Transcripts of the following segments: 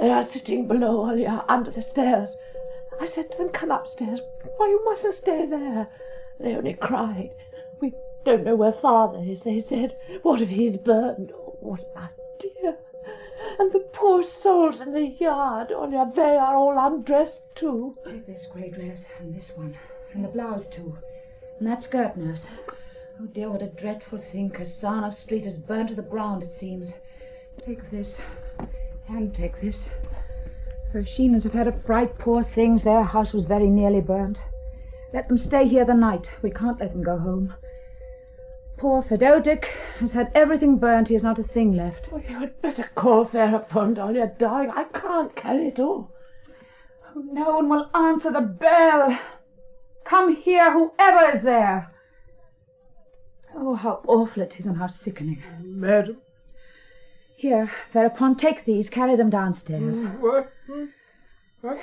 They are sitting below, Olya, under the stairs. I said to them, come upstairs. Why, you mustn't stay there. They only cried. We don't know where Father is, they said. What if he's burned? Oh, what an idea. And the poor souls in the yard, Olya, they are all undressed too. Take this grey dress and this one, and the blouse too, and that skirt, nurse. Oh dear, what a dreadful thing. Kasana Street is burned to the ground, it seems. Take this, and take this. Her Sheenans have had a fright, poor things. Their house was very nearly burnt. Let them stay here the night. We can't let them go home. Poor Fedotic has had everything burnt. He has not a thing left. Oh, you had better call thereupon, Olya, darling. I can't carry it all. Oh, no one will answer the bell. Come here, whoever is there. Oh, how awful it is and how sickening. Madam? Here, thereupon, take these, carry them downstairs. What? What?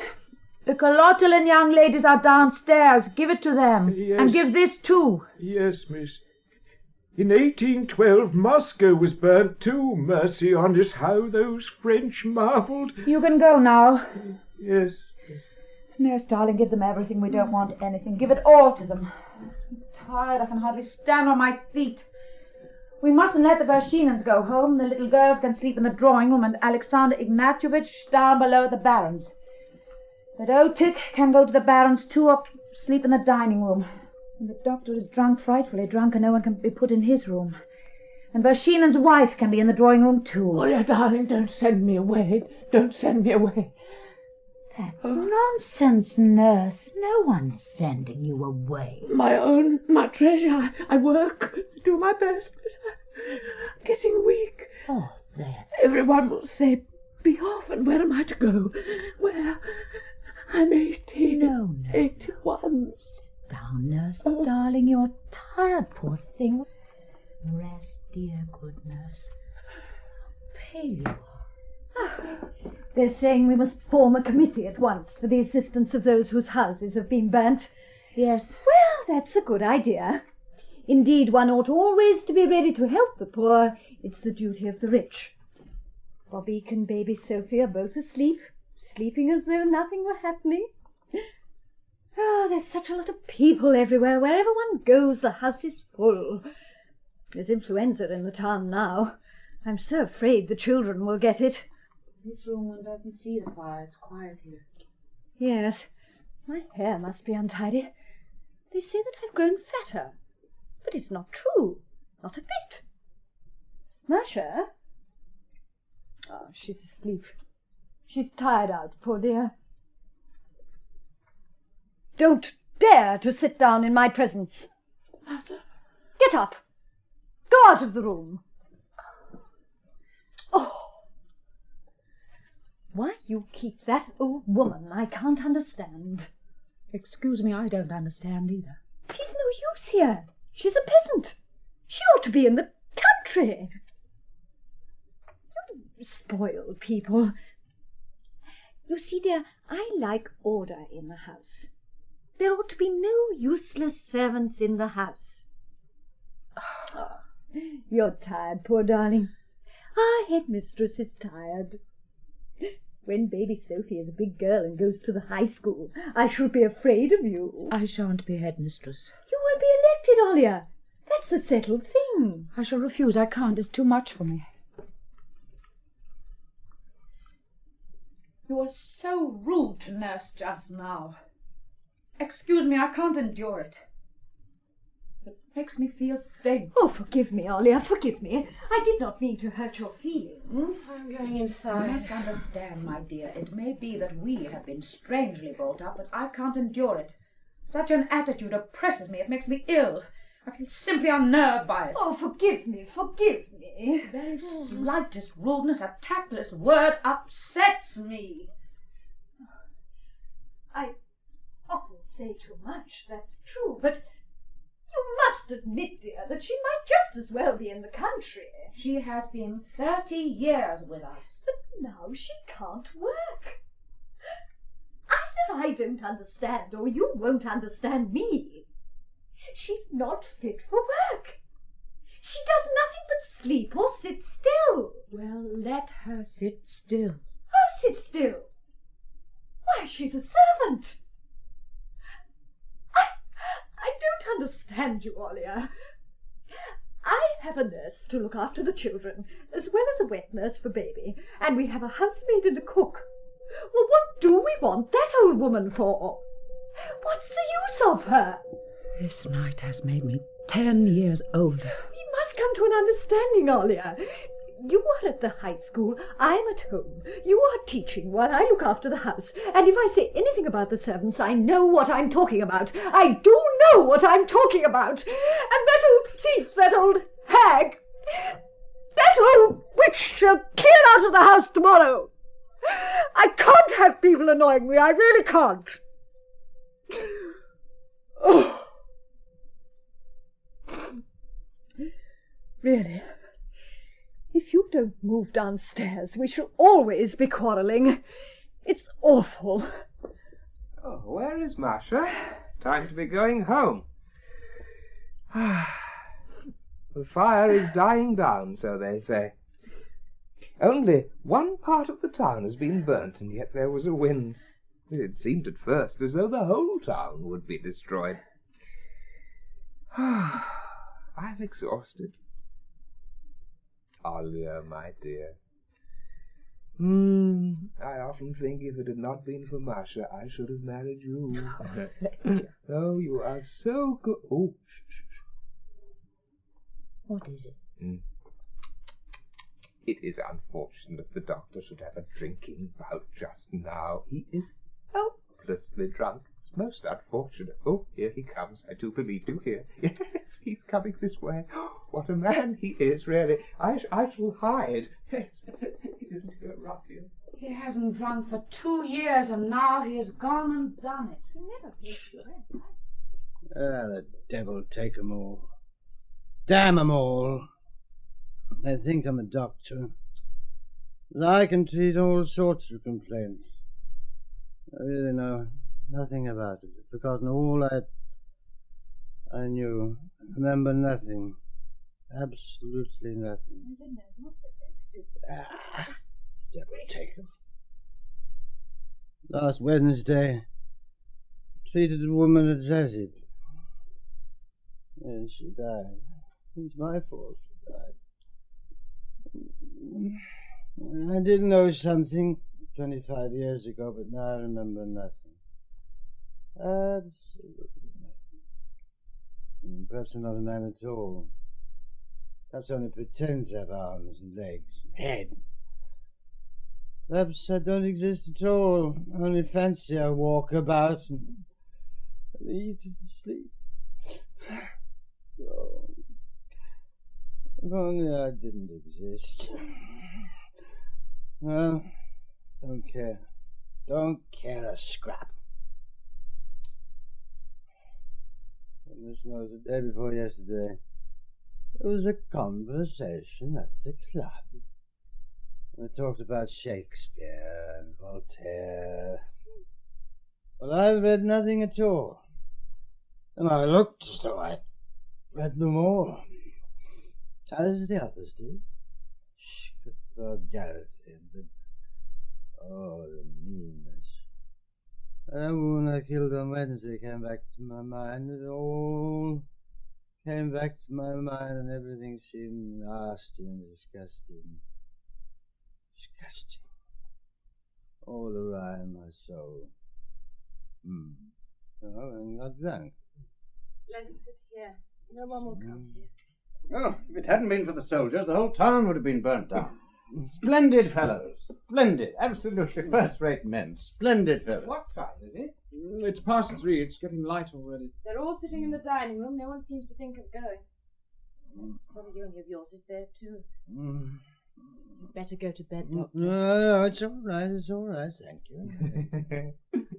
The Colotolin young ladies are downstairs. Give it to them. Yes. And give this too. Yes, miss. In 1812, Moscow was burnt too. Mercy on us, how those French marvelled. You can go now. Yes. Nurse, darling, give them everything. We don't want anything. Give it all to them. I'm tired. I can hardly stand on my feet. We mustn't let the Vershinans go home. The little girls can sleep in the drawing room, and Alexander Ignatievich down below at the Baron's. But Otik can go to the Baron's too, or sleep in the dining room. And the doctor is drunk, frightfully drunk, and no one can be put in his room. And Vershinan's wife can be in the drawing room too. Olya, darling, don't send me away. Don't send me away. That's nonsense, nurse. No one is sending you away. My own, my treasure. I work, do my best, but I'm getting weak. Oh, there. Everyone will say, be off, and where am I to go? Where? I'm 18. No. 81. Sit down, nurse. Darling, you're tired, poor thing. Rest, dear good nurse. How pale you are. They're saying we must form a committee at once for the assistance of those whose houses have been burnt. Yes. Well, that's a good idea. Indeed, one ought always to be ready to help the poor. It's the duty of the rich. Bobby and baby Sophie are both asleep, sleeping as though nothing were happening. Oh, there's such a lot of people everywhere. Wherever one goes, the house is full. There's influenza in the town now. I'm so afraid the children will get it. This room one doesn't see the fire. It's quiet here. Yes, my hair must be untidy. They say that I've grown fatter, but it's not true. Not a bit. Masha? Oh, she's asleep. She's tired out, poor dear. Don't dare to sit down in my presence. Get up. Go out of the room. Oh. Why you keep that old woman, I can't understand. Excuse me, I don't understand either. She's no use here. She's a peasant. She ought to be in the country. You spoil people. You see, dear, I like order in the house. There ought to be no useless servants in the house. Oh, you're tired, poor darling. Our headmistress is tired. When baby Sophie is a big girl and goes to the high school, I shall be afraid of you. I shan't be headmistress. You will be elected, Olya. That's a settled thing. I shall refuse. I can't. It's too much for me. You were so rude to Nurse just now. Excuse me, I can't endure it. It makes me feel faint. Oh, forgive me, Olya, forgive me. I did not mean to hurt your feelings. I'm going You inside. must understand, my dear, it may be that we have been strangely brought up, but I can't endure it. Such an attitude oppresses me. It makes me ill. I feel simply unnerved by it. Oh, forgive me, forgive me. The very slightest rudeness, a tactless word upsets me. I often say too much, that's true, but you must admit, dear, that she might just as well be in the country. She has been 30 years with us. But now she can't work. Either I don't understand or you won't understand me. She's not fit for work. She does nothing but sleep or sit still. Well, let her sit still. Oh, sit still. Why, she's a servant. I don't understand you, Olia. I have a nurse to look after the children, as well as a wet nurse for baby, and we have a housemaid and a cook. Well, what do we want that old woman for? What's the use of her? This night has made me 10 years older. We must come to an understanding, Olia. You are at the high school, I'm at home. You are teaching while I look after the house. And if I say anything about the servants, I know what I'm talking about. I do know what I'm talking about. And that old thief, that old hag, that old witch shall clear out of the house tomorrow. I can't have people annoying me, I really can't. Oh. Really? If you don't move downstairs, we shall always be quarrelling. It's awful. Oh, where is Masha? It's time to be going home. The fire is dying down, so they say. Only one part of the town has been burnt, and yet there was a wind. It seemed at first as though the whole town would be destroyed. I'm exhausted. Alia, my dear. I often think if it had not been for Masha, I should have married you. Oh, you are so good. Oh, What is it? It is unfortunate the doctor should have a drinking bout just now. He is hopelessly drunk. It's most unfortunate. Oh, here he comes. I do believe you here. Yes, he's coming this way. What a man he is, really. I shall hide. Yes, isn't he a ruffian? He hasn't drunk for 2 years, and now he has gone and done it. He never pays your rent. The devil take 'em all. Damn 'em all. They think I'm a doctor. That I can treat all sorts of complaints. I really know nothing about it. I've forgotten all I knew. Remember nothing. Absolutely nothing. Devil take 'em. Last Wednesday, treated a woman at Zazib. And she died. It's my fault she died. I did know something 25 years ago, but now I remember nothing. Absolutely nothing. Perhaps I'm not a man at all. Perhaps I only pretend to have arms and legs and head. Perhaps I don't exist at all. I only fancy I walk about and eat and sleep. Oh. If only I didn't exist. Well, don't care. Don't care a scrap. Goodness knows, the day before yesterday, there was a conversation at the club. They talked about Shakespeare and Voltaire. Well, I've read nothing at all. And I looked as though I read them all. As the others did. Vulgarity and the meanness. That woman I killed on Wednesday came back to my mind. It all came back to my mind, and everything seemed nasty and disgusting. Disgusting. All awry in my soul. Oh, and got drunk. Let us sit here. No one will come here. Oh, if it hadn't been for the soldiers, the whole town would have been burnt down. Splendid fellows. Splendid. Absolutely first-rate men. Splendid fellows. What time is it? It's past 3. It's getting light already. They're all sitting in the dining room. No one seems to think of going. That Soleoni of yours is there too. You'd better go to bed, Doctor. No, it's all right. It's all right. Thank you.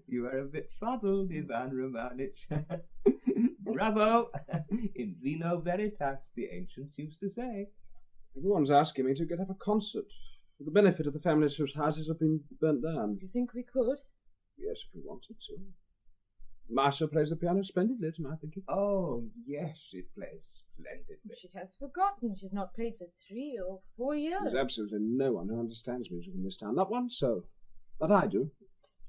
You are a bit fuddled, Ivan Romanich. Bravo! In vino veritas, the ancients used to say. Everyone's asking me to get up a concert for the benefit of the families whose houses have been burnt down. Do you think we could? Yes, if we wanted to. Masha plays the piano splendidly, to my thinking. Oh, yes, she plays splendidly. She has forgotten. She's not played for 3 or 4 years. There's absolutely no one who understands music in this town. Not one soul. But I do.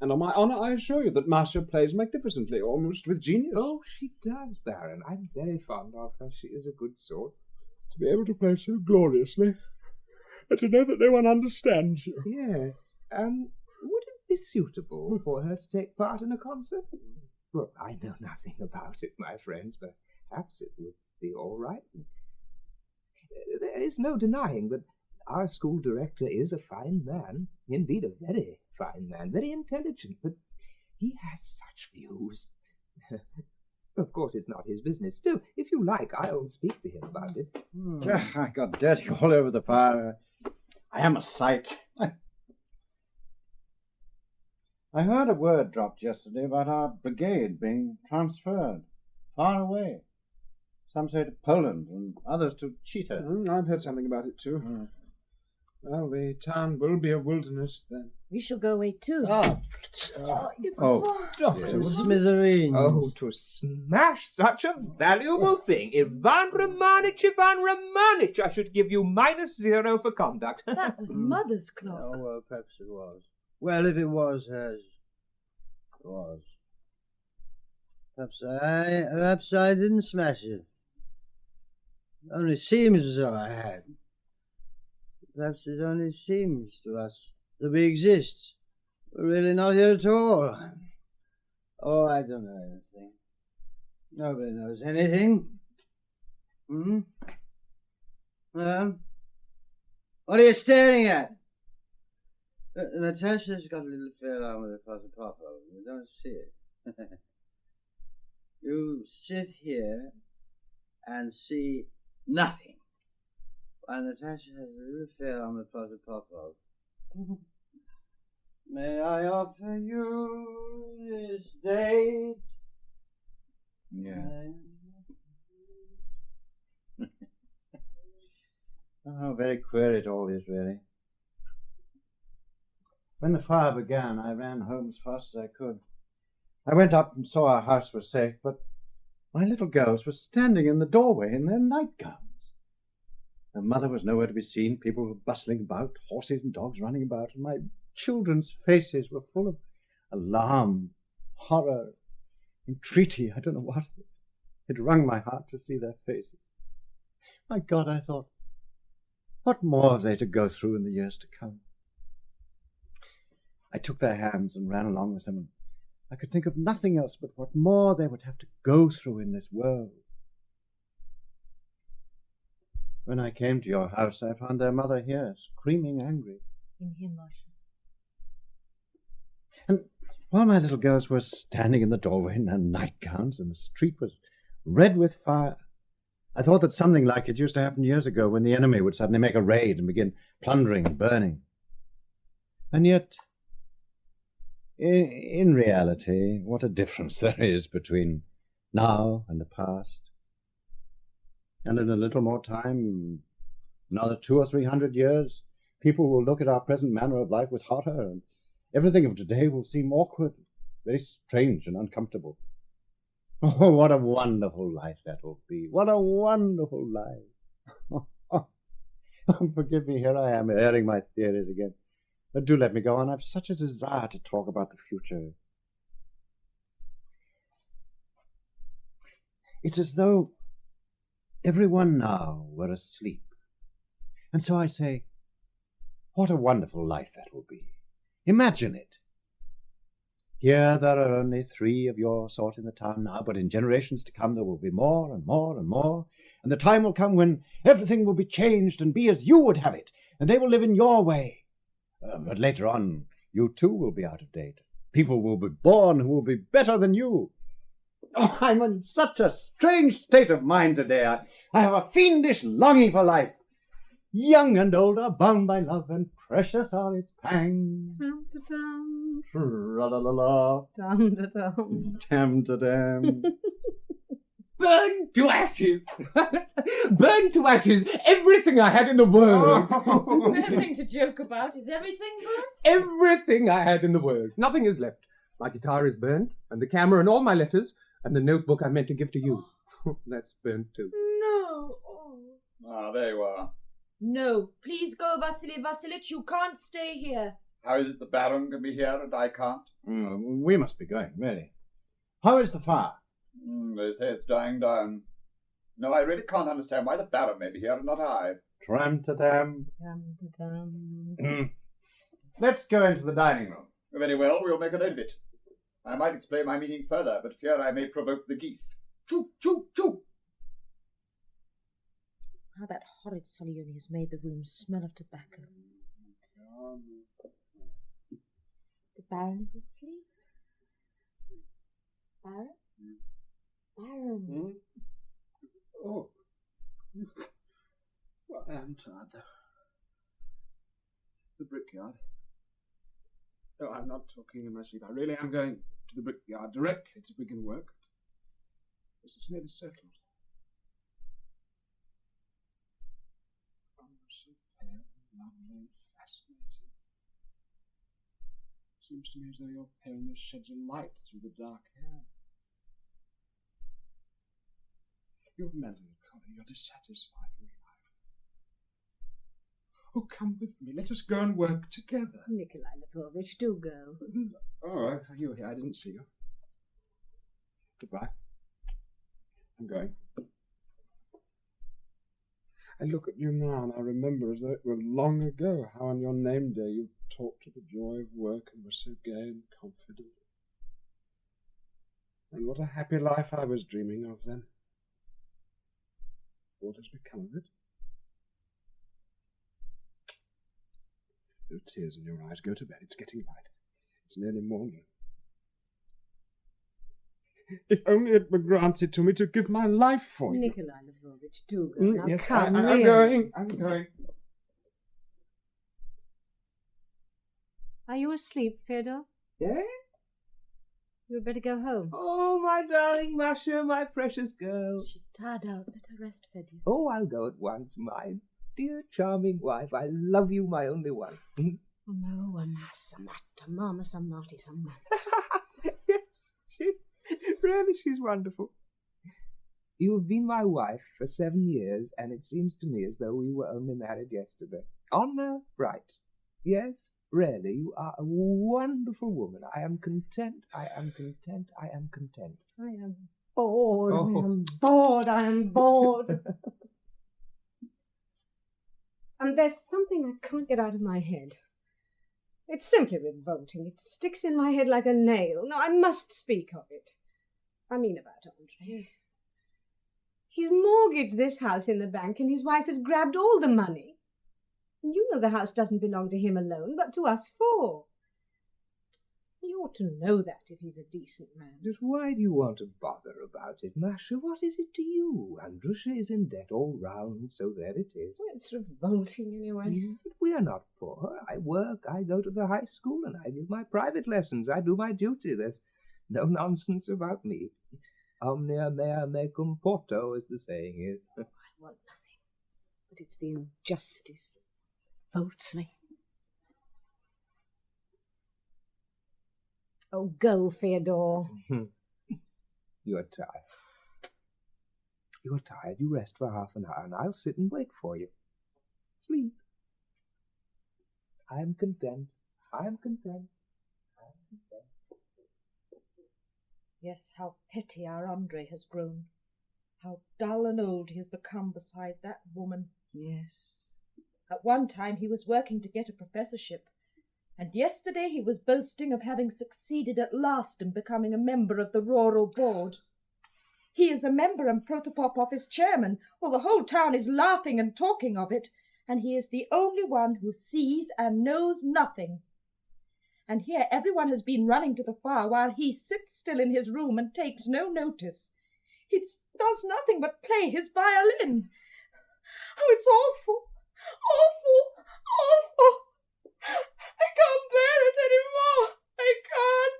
And on my honour, I assure you that Marcia plays magnificently, almost with genius. Oh, she does, Baron. I'm very fond of her. She is a good sort. To be able to play so gloriously, and to know that no one understands you. Yes. Would it be suitable for her to take part in a concert? Well, I know nothing about it, my friends, but perhaps it would be all right. There is no denying that our school director is a fine man, indeed a very fine man, very intelligent, but he has such views. Of course, it's not his business. Still, if you like, I'll speak to him about it. I got dirty all over the fire. I am a sight. I heard a word dropped yesterday about our brigade being transferred far away. Some say to Poland and others to Cheetah. I've heard something about it too. Well, the town will be a wilderness then. We shall go away too. Doctor Smithereens. Oh, to smash such a valuable thing. Ivan Romanich, I should give you -0 for conduct. That was Mother's clock. Oh, well, perhaps it was. Well, if it was hers, it was. Perhaps I didn't smash it. It only seems as though I had. Perhaps it only seems to us that we exist. We're really not here at all. Oh, I don't know anything. Nobody knows anything. Well, what are you staring at? Natasha's got a little fair arm with a pot of pop over. You don't see it. You sit here and see nothing. While Natasha has a little fair arm with a pot of pop over. May I offer you this date? Yeah. Oh, how very queer it all is, really. When the fire began, I ran home as fast as I could. I went up and saw our house was safe, but my little girls were standing in the doorway in their nightgowns. Their mother was nowhere to be seen. People were bustling about, horses and dogs running about, and my children's faces were full of alarm, horror, entreaty. I don't know what. It wrung my heart to see their faces. My God, I thought, what more have they to go through in the years to come? I took their hands and ran along with them, and I could think of nothing else but what more they would have to go through in this world. When I came to your house, I found their mother here, screaming angry. In here, Marcia. And while my little girls were standing in the doorway in their nightgowns and the street was red with fire, I thought that something like it used to happen years ago when the enemy would suddenly make a raid and begin plundering and burning. And yet, in reality, what a difference there is between now and the past. And in a little more time, another 200 or 300 years, people will look at our present manner of life with horror, and everything of today will seem awkward, very strange and uncomfortable. Oh, what a wonderful life that will be. What a wonderful life. Forgive me, here I am airing my theories again. But do let me go on. I've such a desire to talk about the future. It's as though everyone now were asleep. And so I say, what a wonderful life that will be. Imagine it. Here there are only 3 of your sort in the town now, but in generations to come there will be more and more and more, and the time will come when everything will be changed and be as you would have it, and they will live in your way. But later on, you too will be out of date. People will be born who will be better than you. Oh, I'm in such a strange state of mind today. I have a fiendish longing for life. Young and old are bound by love, and precious are its pangs. Tam-ta-tam. Tra-la-la-la. Tam-ta-tam. Tam-ta-tam. Burn to ashes! Burn to ashes everything I had in the world! Nothing to joke about. Is everything burnt? Everything I had in the world. Nothing is left. My guitar is burnt, and the camera and all my letters, and the notebook I meant to give to you. That's burnt too. No. Oh. There you are. No, please go, Vasily Vasilievich. You can't stay here. How is it the Baron can be here and I can't? We must be going, really. How is the fire? They say it's dying down. No, I really can't understand why the Baron may be here and not I. Tram-ta-tam. Tram-ta-tam. Let's go into the dining room. Very well, we'll make a note of it. I might explain my meaning further, but fear I may provoke the geese. Choo, choo, choo! How that horrid Solioni has made the room smell of tobacco. The Baron is asleep. Baron? Baron. Oh. Well, I am tired, though. The brickyard. No, I'm not talking in my sleep. I really am going to the brickyard directly to begin work. This is nearly settled. Oh, so pale, lovely, fascinating. It seems to me as though your paleness sheds a light through the dark hair. You're melancholy, you're dissatisfied with life. Oh, come with me. Let us go and work together. Nikolai Leprovich, do go. Oh, you were here. I didn't see you. Goodbye. I'm going. I look at you now and I remember as though it were long ago how on your name day you talked of the joy of work and were so gay and confident. And what a happy life I was dreaming of then. What has become of it? No tears in your eyes. Go to bed. It's getting light. It's nearly morning. If only it were granted to me to give my life for you. Nikolai Leprovich, do go. Now Yes, come, I'm really. going. I'm going. Are you asleep, Fyodor? Eh? You had better go home. Oh, my darling Masha, my precious girl. She's tired out. Let her rest, Fedya. Oh, I'll go at once, my dear charming wife. I love you, my only one. Oh, no, Samata, Mama, Samati, Samanta. Yes, she's wonderful. You have been my wife for 7 years, and it seems to me as though we were only married yesterday. Honour bright. Yes, really, you are a wonderful woman. I am content, I am content, I am content. I am bored, Oh. I am bored, I am bored. And there's something I can't get out of my head. It's simply revolting. It sticks in my head like a nail. No, I must speak of it. I mean about Andre. Yes. He's mortgaged this house in the bank and his wife has grabbed all the money. And you know the house doesn't belong to him alone, but to us four. He ought to know that if he's a decent man. Just why do you want to bother about it, Masha? What is it to you? Andrusha is in debt all round, so there it is. Well, it's revolting anyway. But we are not poor. I work, I go to the high school, and I give my private lessons. I do my duty. There's no nonsense about me. Omnia mea mecum porto, as the saying is. I want nothing, but it's the injustice that revolts me. Oh, go, Fyodor. You are tired. You are tired. You rest for half an hour, and I'll sit and wait for you. Sleep. I am content. I am content. I am content. Yes, how petty our Andre has grown. How dull and old he has become beside that woman. Yes. At one time he was working to get a professorship, and yesterday he was boasting of having succeeded at last in becoming a member of the Rural Board. He is a member and Protopop office chairman, while the whole town is laughing and talking of it, and he is the only one who sees and knows nothing. And here everyone has been running to the fire while he sits still in his room and takes no notice. He does nothing but play his violin. Oh, it's awful, awful, awful. I can't bear it any more. I can't.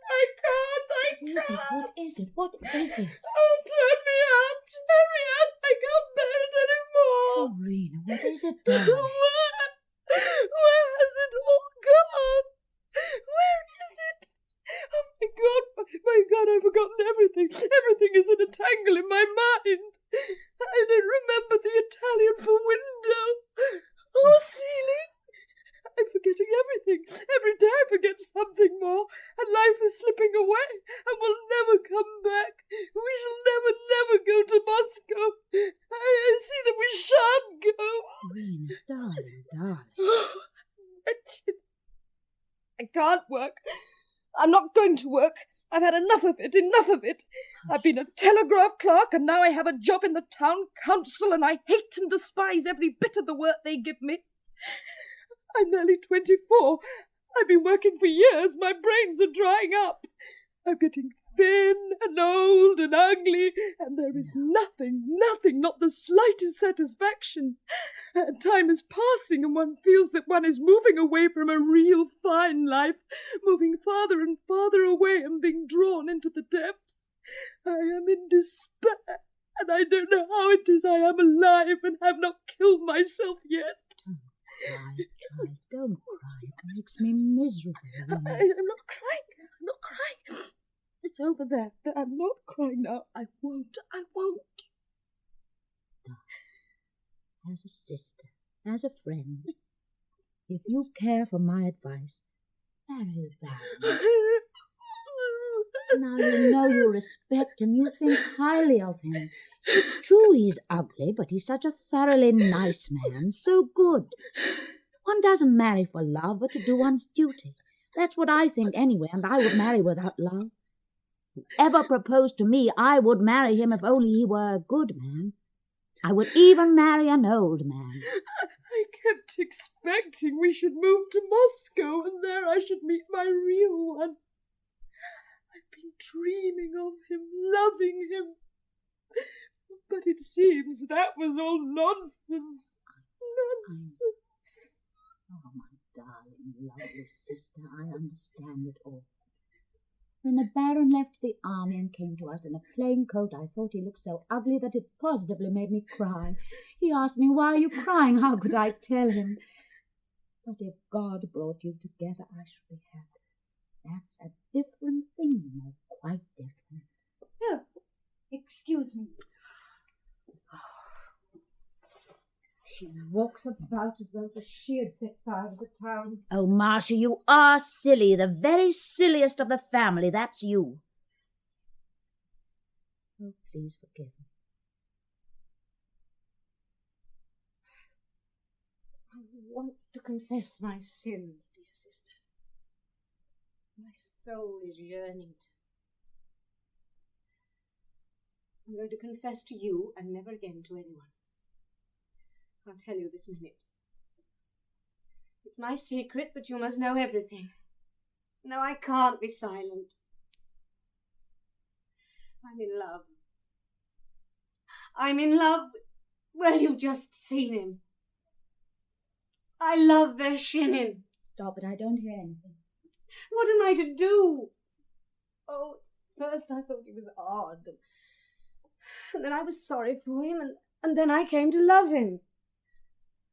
What is it? What is it? Oh, turn me out. I can't bear it any more. Oh, Rena, what is it, darling? Where has it all gone? Where is it? Oh, my God, I've forgotten everything. Everything is in a tangle in my mind. I don't remember the Italian for window or ceiling. I'm forgetting everything. Every day more, and life is slipping away, and will never come back. We shall never, never go to Moscow. I see that we shan't go. Rena, darling. Wretched. I can't work. I'm not going to work. I've had enough of it. I've been a telegraph clerk, and now I have a job in the town council, and I hate and despise every bit of the work they give me. I'm nearly 24. I've been working for years. My brains are drying up. I'm getting thin and old and ugly, and there is nothing, not the slightest satisfaction. And time is passing, and one feels that one is moving away from a real fine life, moving farther and farther away and being drawn into the depths. I am in despair, and I don't know how it is I am alive and have not killed myself yet. Don't cry. It makes me miserable. I'm not crying. It's over there. I'm not crying now. I won't. As a sister, as a friend, if you care for my advice, marry the Baron. Now you know you respect him, you think highly of him. It's true he's ugly, but he's such a thoroughly nice man, so good. One doesn't marry for love, but to do one's duty. That's what I think anyway, and I would marry without love. Whoever proposed to me, I would marry him if only he were a good man. I would even marry an old man. I kept expecting we should move to Moscow, and there I should meet my real one. I've been dreaming of him, loving him. But it seems that was all nonsense. Oh, my darling, lovely sister, I understand it all. When the Baron left the army and came to us in a plain coat, I thought he looked so ugly that it positively made me cry. He asked me, "Why are you crying?" How could I tell him? But if God brought you together, I should be happy. That's a different thing, you know, quite different. Oh, excuse me. She walks about as though she had set fire to the town. Oh, Marcia, you are silly, the very silliest of the family, that's you. Oh, please forgive me. I want to confess my sins, dear sisters. My soul is yearning to. I'm going to confess to you and never again to anyone. I'll tell you this minute. It's my secret, but you must know everything. No, I can't be silent. I'm in love. I'm in love. Well, you've just seen him. I love Vershinin. Stop it, I don't hear anything. What am I to do? Oh, at first I thought he was odd. And then I was sorry for him, and then I came to love him.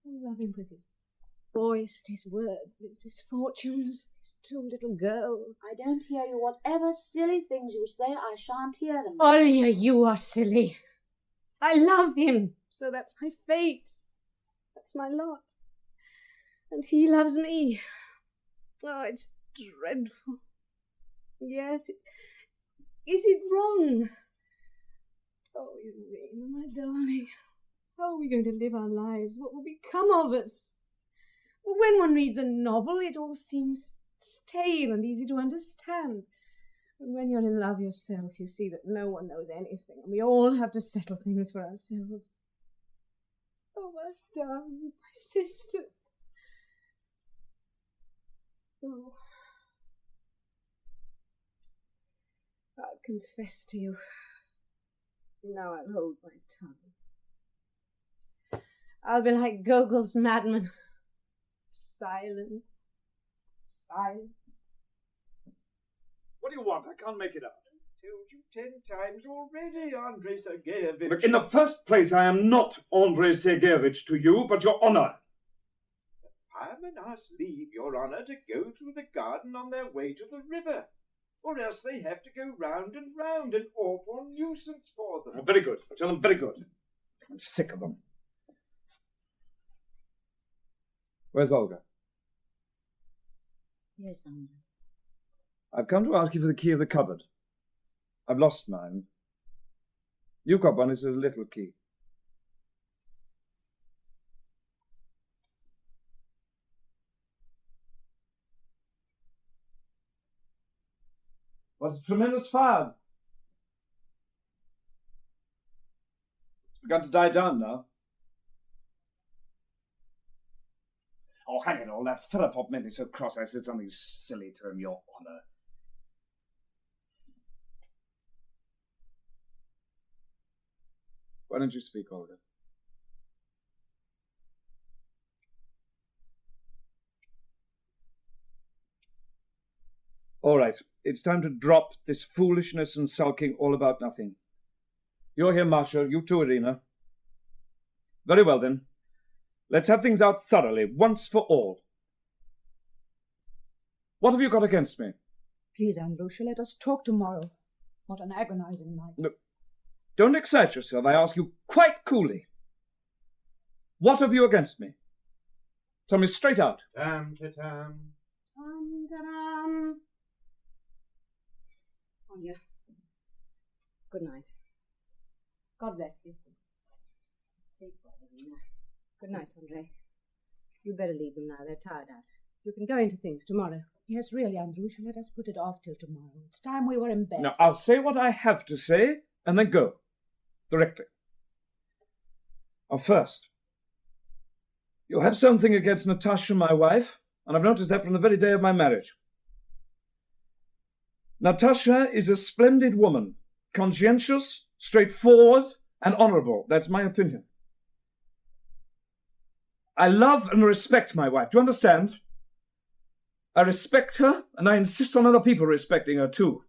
I love him with his voice, his words, his misfortunes, his two little girls. I don't hear you. Whatever silly things you say, I shan't hear them. Olya, you are silly. I love him, so that's my fate. That's my lot. And he loves me. Oh, it's dreadful. Yes, is it wrong? Oh, Irene, my darling. How are we going to live our lives? What will become of us? Well, when one reads a novel, it all seems stale and easy to understand. And when you're in love yourself, you see that no one knows anything, and we all have to settle things for ourselves. Oh, my darlings, my sisters. Oh. I'll confess to you. Now I'll hold my tongue. I'll be like Gogol's madman. Silence. Silence. What do you want? I can't make it out. I've told you 10 times already, Andrei Sergeyevich. Look, in the first place, I am not Andrei Sergeyevich to you, but your honor. The firemen asked leave, Your Honor, to go through the garden on their way to the river, or else they have to go round and round, an awful nuisance for them. Oh, very good. Tell them very good. I'm sick of them. Where's Olga? Yes, Andrei. I've come to ask you for the key of the cupboard. I've lost mine. You've got one. It's a little key. What a tremendous fire! It's begun to die down now. Oh, hang it all, that Philipop made me so cross I said something silly to him, Your Honour. Why don't you speak, Olga? All right, it's time to drop this foolishness and sulking all about nothing. You're here, Marshal, you too, Irina. Very well, then. Let's have things out thoroughly, once for all. What have you got against me? Please, Andrusha, let us talk tomorrow. What an agonizing night. No, don't excite yourself. I ask you quite coolly. What have you against me? Tell me straight out. Tam-ta-tam. Tam-ta-tam. Oh, yeah. Good night. God bless you. Safe, Irina. Good night, Andrei. You better leave them now. They're tired out. You can go into things tomorrow. Yes, really, Andrusha, let us put it off till tomorrow. It's time we were in bed. Now, I'll say what I have to say, and then go. Directly. Now, first, you have something against Natasha, my wife, and I've noticed that from the very day of my marriage. Natasha is a splendid woman, conscientious, straightforward, and honourable. That's my opinion. I love and respect my wife. Do you understand? I respect her, and I insist on other people respecting her too.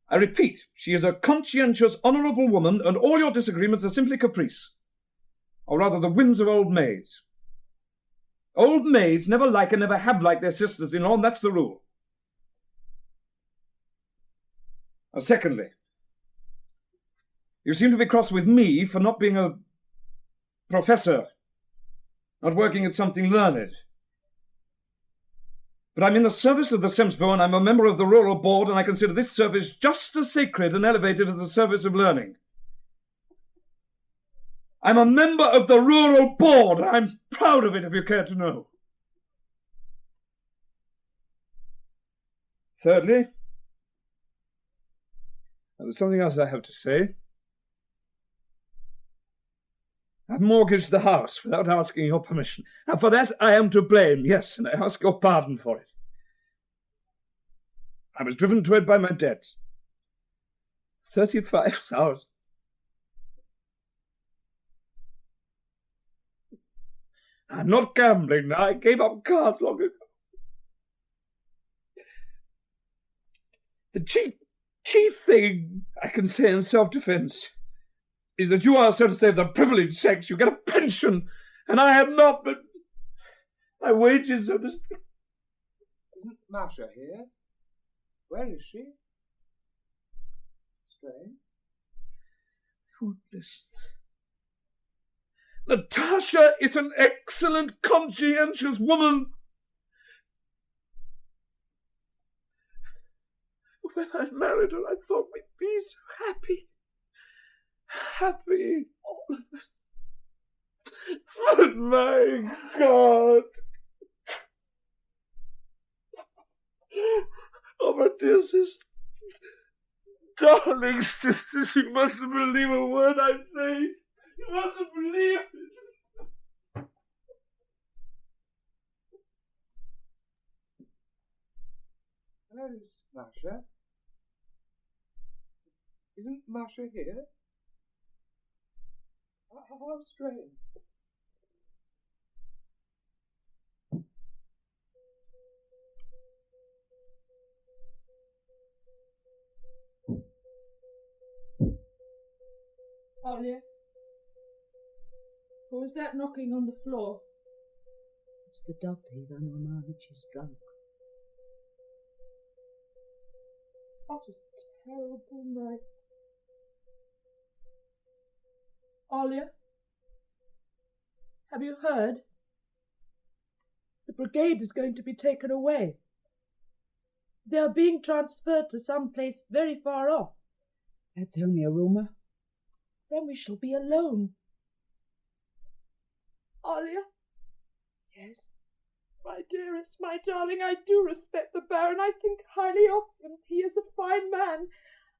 I repeat, she is a conscientious, honourable woman, and all your disagreements are simply caprice. Or rather, the whims of old maids. Old maids never like and never have liked their sisters-in-law, and that's the rule. Now, secondly, you seem to be cross with me for not being a professor, not working at something learned. But I'm in the service of the Semstvo, and I'm a member of the Rural Board, and I consider this service just as sacred and elevated as the service of learning. I'm a member of the Rural Board. I'm proud of it, if you care to know. Thirdly, there's something else I have to say. I've mortgaged the house without asking your permission. Now, for that I am to blame, yes, and I ask your pardon for it. I was driven to it by my debts. 35,000. I'm not gambling now. I gave up cards long ago. The chief thing I can say in self-defence is that you are, so to say, of the privileged sex. You get a pension, and I have not, but my wages, so to speak. Isn't Masha here? Where is she? Strange. Who listened? Natasha is an excellent, conscientious woman. When I married her, I thought we'd be so happy. Happy, all of us. But my God! Oh, my dear sister, darling sister, you mustn't believe a word I say. You mustn't believe it. Where is Masha? Isn't Masha here? How strange. Olya, who is that knocking on the floor? It's the doctor, Ivan Romanovich. He's drunk. What a terrible night. Olya, have you heard? The brigade is going to be taken away. They are being transferred to some place very far off. That's only a rumour. Then we shall be alone. Alia? Yes? My dearest, my darling, I do respect the Baron. I think highly of him. He is a fine man.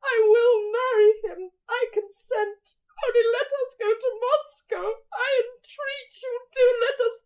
I will marry him. I consent. Only let us go to Moscow. I entreat you, do let us